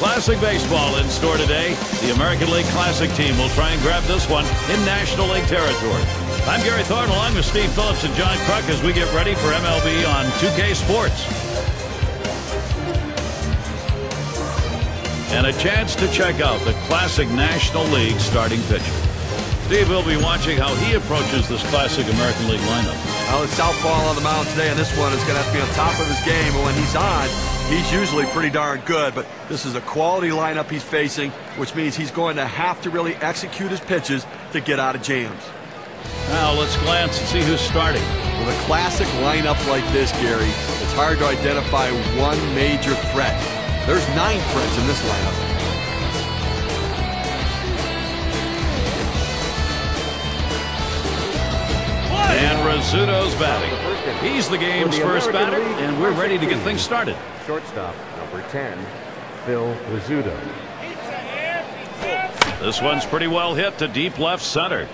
Classic baseball in store today. The American League Classic team will try and grab this one in National League territory. I'm Gary Thornton along with Steve Phillips and John Kruk as we get ready for MLB on 2K Sports. And a chance to check out the Classic National League starting pitcher. Steve will be watching how he approaches this Classic American League lineup. Well, it's southpaw on the mound today, and this one is going to have to be on top of his game. And when he's on, he's usually pretty darn good. But this is a quality lineup he's facing, which means he's going to have to really execute his pitches to get out of jams. Now let's glance and see who's starting. With a classic lineup like this, Gary, it's hard to identify one major threat. There's 9 threats in this lineup. And Rizzuto's batting. He's the game's first batter, and we're ready to get things started. Shortstop, number 10, Phil Rizzuto. This one's pretty well hit to deep left center.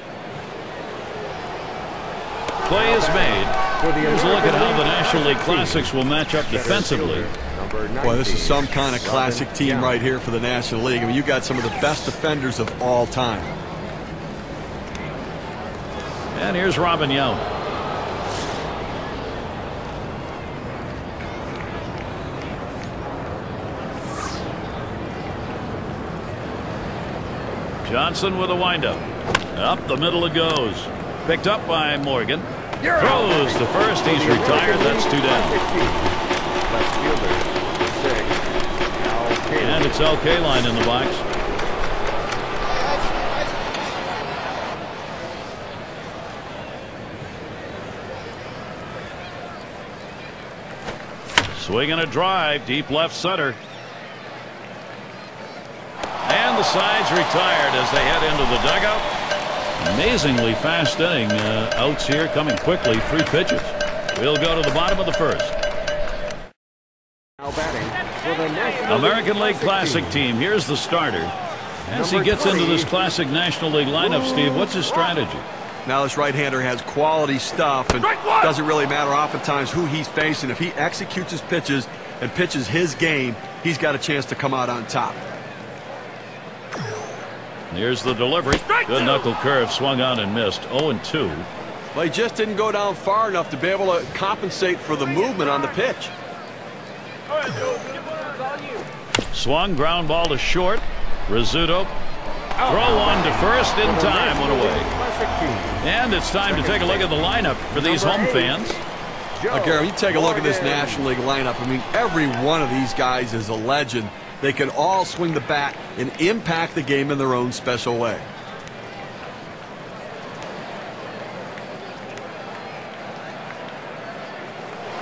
Play is made. Here's a look at how the National League Classics will match up defensively. Boy, this is some kind of classic team right here for the National League. I mean, you got some of the best defenders of all time. And here's Robin Yount. Johnson with a windup. Up the middle it goes. Picked up by Morgan. Throws to first. He's retired. That's 2 down. Left fielder, 6. And it's LK line in the box. Swinging a drive, deep left center. And the side's retired as they head into the dugout. Amazingly fast inning. Outs here coming quickly. 3 pitches. We'll go to the bottom of the first. Now batting for the National American League Classic team. Here's the starter. As he gets into this Classic National League lineup, Steve, what's his strategy? Now this right-hander has quality stuff, and doesn't really matter oftentimes who he's facing. If he executes his pitches and pitches his game, he's got a chance to come out on top. Here's the delivery. Good knuckle curve, swung on and missed. 0-2. Well, he just didn't go down far enough to be able to compensate for the movement on the pitch. Swung, ground ball to short. Rizzuto. Throw one to first in time, one away. And it's time to take a look at the lineup for these home fans. Gary, you take a look at this National League lineup. I mean, every one of these guys is a legend. They can all swing the bat and impact the game in their own special way.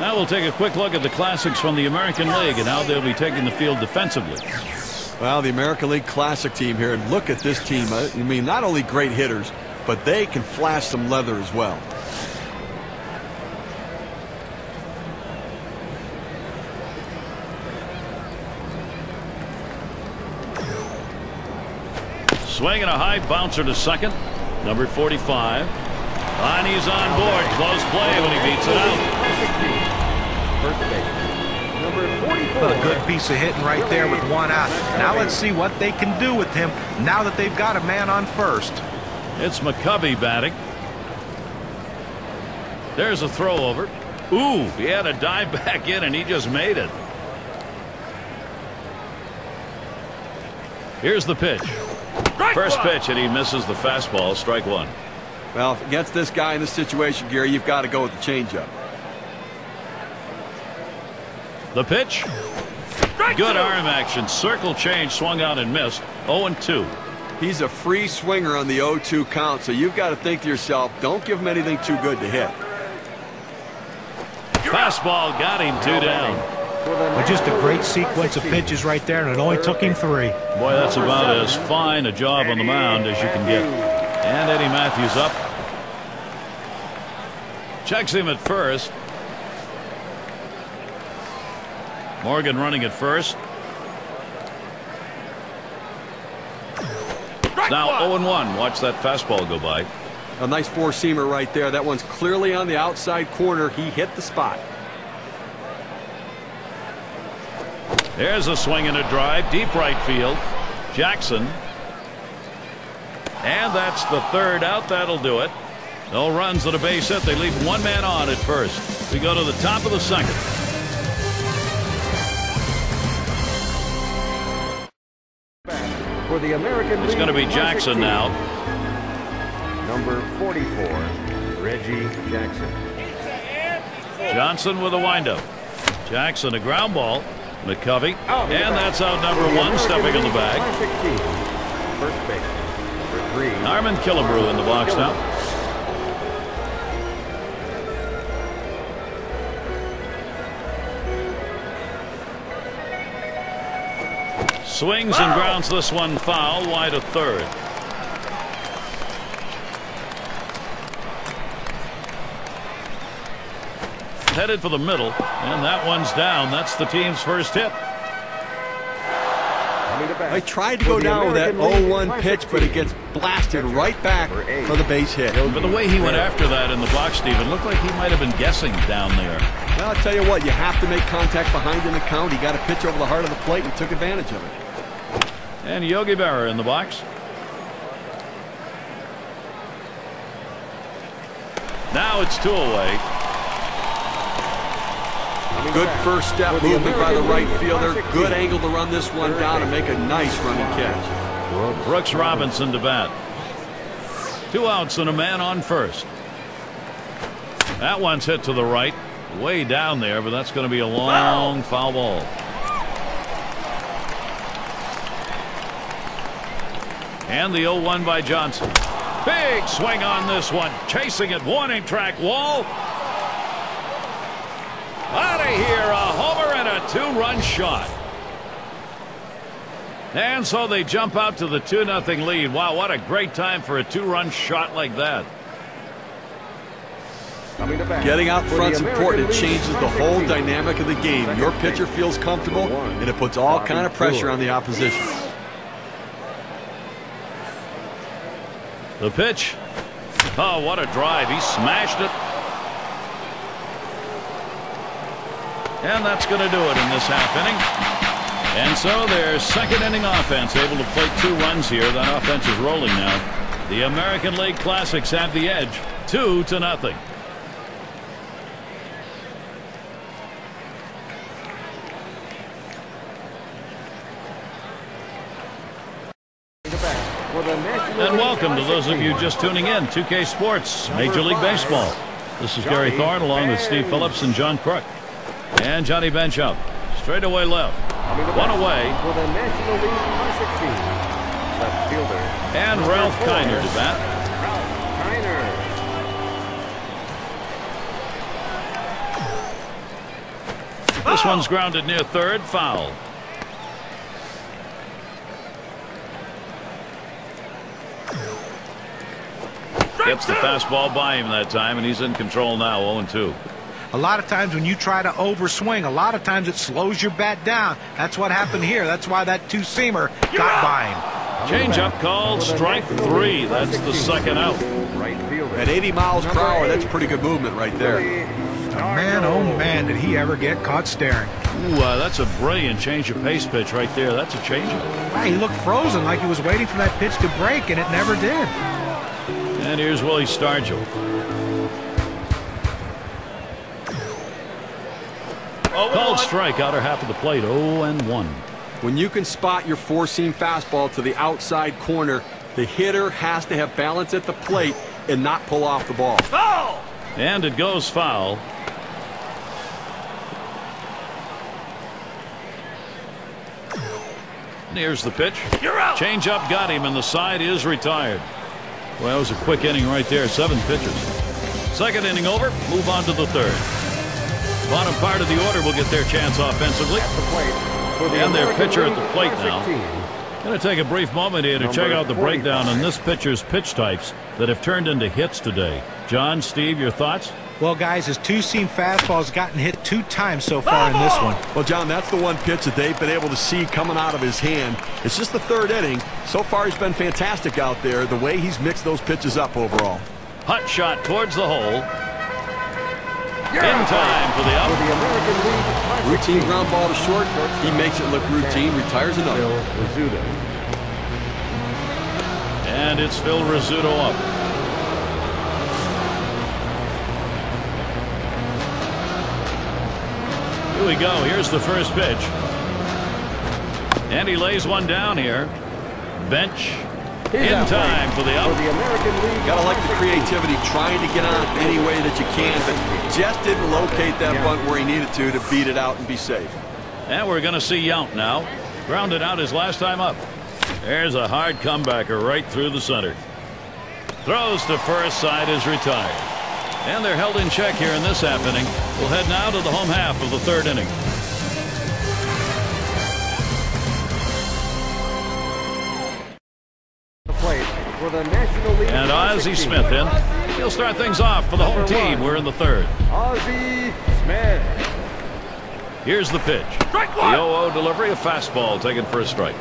Now we'll take a quick look at the Classics from the American League and how they'll be taking the field defensively. Well, the American League Classic team here, and look at this team. I mean, not only great hitters, but they can flash some leather as well. Swinging a high bouncer to second. Number 45. And he's on board. Close play when he beats it out. First base, number 44. A good piece of hitting right there with 1 out. Now let's see what they can do with him now that they've got a man on first. It's McCovey batting. There's a throw over. Ooh, he had a dive back in and he just made it. Here's the pitch. First pitch, and he misses the fastball. Strike 1. Well, against this guy in this situation, Gary, you've got to go with the changeup. The pitch. Good arm action. Circle change, swung out and missed. 0-2. He's a free swinger on the 0-2 count, so you've got to think to yourself, don't give him anything too good to hit. Fastball got him. 2 down. Well, just a great sequence of pitches right there, and it only took him 3. Boy, that's about as fine a job on the mound as you can get. And Eddie Matthews up. Checks him at first. Morgan running at first. Now 0-1. Watch that fastball go by. A nice 4-seamer right there. That one's clearly on the outside corner. He hit the spot. There's a swing and a drive, deep right field. Jackson. And that's the third out. That'll do it. No runs and a base hit. They leave one man on at first. We go to the top of the second. For the American It's going to be Jackson now. Number 44, Reggie Jackson. Johnson with a windup. Jackson a ground ball. McCovey. And that's out number one, stepping in the bag. First base, number 3. Armin Killebrew in the box now. Swings and grounds this one foul, wide of third. Headed for the middle, and that one's down. That's the team's first hit. I tried to go down with that 0-1 pitch, but it gets blasted right back for the base hit. But the way he went after that in the box, Steve, it looked like he might have been guessing down there. Well, I'll tell you what, you have to make contact behind in the count. He got a pitch over the heart of the plate and took advantage of it. And Yogi Berra in the box. Now it's 2 away. Good first step movement by the right fielder. Good angle to run this one down and make a nice running catch. Brooks Robinson to bat. 2 outs and a man on first. That one's hit to the right. Way down there, but that's going to be a long foul ball. And the 0-1 by Johnson. Big swing on this one. Chasing it. Warning track wall. Out of here. A homer and a 2-run shot. And so they jump out to the 2-0 lead. Wow, what a great time for a 2-run shot like that. Getting out front's important. It changes the whole dynamic of the game. Your pitcher feels comfortable, and it puts all kind of pressure on the opposition. The pitch. Oh, what a drive. He smashed it. And that's going to do it in this half inning. And so their second inning offense able to play 2 runs here. That offense is rolling now. The American League Classics have the edge, 2-0. And welcome to those of you just tuning in. 2K Sports, Major League Baseball. This is Gary Thorne along with Steve Phillips and John Crook. And Johnny Bench up. Straight away left. 1 away. For the National League Classic team, left fielder. And Ralph Kiner to bat. Ralph Kiner. This one's grounded near third, foul. Gets the fastball by him that time, and he's in control now, 0-2. A lot of times when you try to overswing, a lot of times it slows your bat down. That's what happened here. That's why that 2-seamer got by him. Change up called, strike 3. That's the second out. At 80 miles per hour, that's pretty good movement right there. Man, oh man, did he ever get caught staring. Ooh, that's a brilliant change of pace pitch right there. That's a changeup. Wow, he looked frozen like he was waiting for that pitch to break, and it never did. And here's Willie Stargell. Called strike, outer half of the plate, 0-1. When you can spot your 4-seam fastball to the outside corner, the hitter has to have balance at the plate and not pull off the ball. Foul! And it goes foul. And here's the pitch. You're out. Change up got him, and the side is retired. Well, that was a quick inning right there. 7 pitches. Second inning over. Move on to the third. Bottom part of the order will get their chance offensively. And their pitcher at the plate now. Going to take a brief moment here to check out the breakdown on this pitcher's pitch types that have turned into hits today. John, Steve, your thoughts? Well, guys, his 2-seam fastball has gotten hit 2 times so far in this one. Well, John, that's the one pitch that they've been able to see coming out of his hand. It's just the 3rd inning. So far, he's been fantastic out there, the way he's mixed those pitches up overall. Hot shot towards the hole. In time for the out. Routine ground ball to short. He makes it look routine, retires another. And it's Phil Rizzuto up. Here we go. Here's the first pitch. And he lays one down here. Bench in time for the out. Gotta like the creativity, trying to get on any way that you can, but just didn't locate that bunt where he needed to beat it out and be safe. And we're going to see Yount now. Grounded out his last time up. There's a hard comebacker right through the center. Throws to first, side is retired. And they're held in check here in this half inning. We'll head now to the home half of the third inning. And Ozzie Smith in. He'll start things off for the home team. We're in the third. Ozzie Smith. Here's the pitch. The 0-0 delivery, a fastball taken for a strike.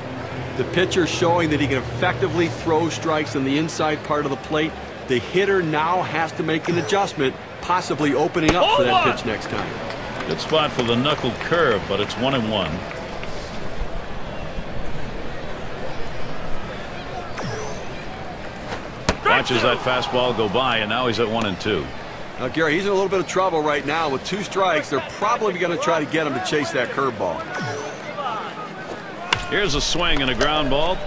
The pitcher showing that he can effectively throw strikes in the inside part of the plate. The hitter now has to make an adjustment, possibly opening up for that pitch next time. Good spot for the knuckled curve, but it's 1-1. Watches that fastball go by, and now he's at 1-2. Now, Gary, he's in a little bit of trouble right now. With 2 strikes, they're probably going to try to get him to chase that curveball. Here's a swing and a ground ball.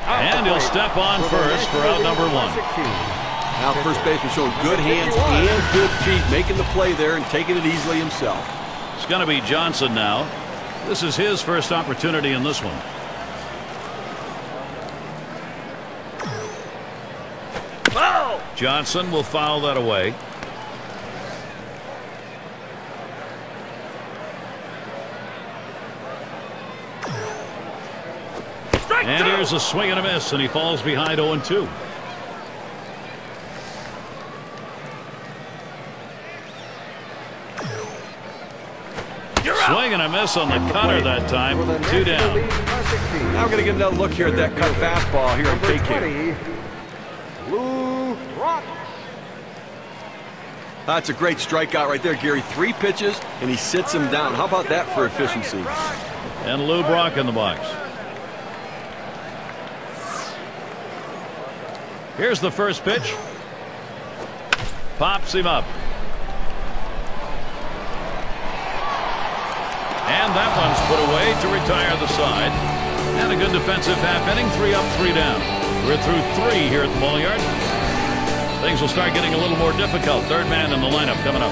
And he'll step on first for out number 1. Now, first baseman showing good hands and good feet, making the play there and taking it easily himself. It's going to be Johnson now. This is his first opportunity in this one. Johnson will foul that away. And here's a swing and a miss, and he falls behind 0-2. Swing and a miss on the cutter that time. 2 down. Now we're going to get another look here at that cut fastball here on KK. That's a great strikeout right there, Gary. 3 pitches, and he sits him down. How about that for efficiency? And Lou Brock in the box. Here's the first pitch. Pops him up. And that one's put away to retire the side. And a good defensive half inning. 3 up, 3 down. We're through 3 here at the ball yard. Things will start getting a little more difficult. Third man in the lineup coming up.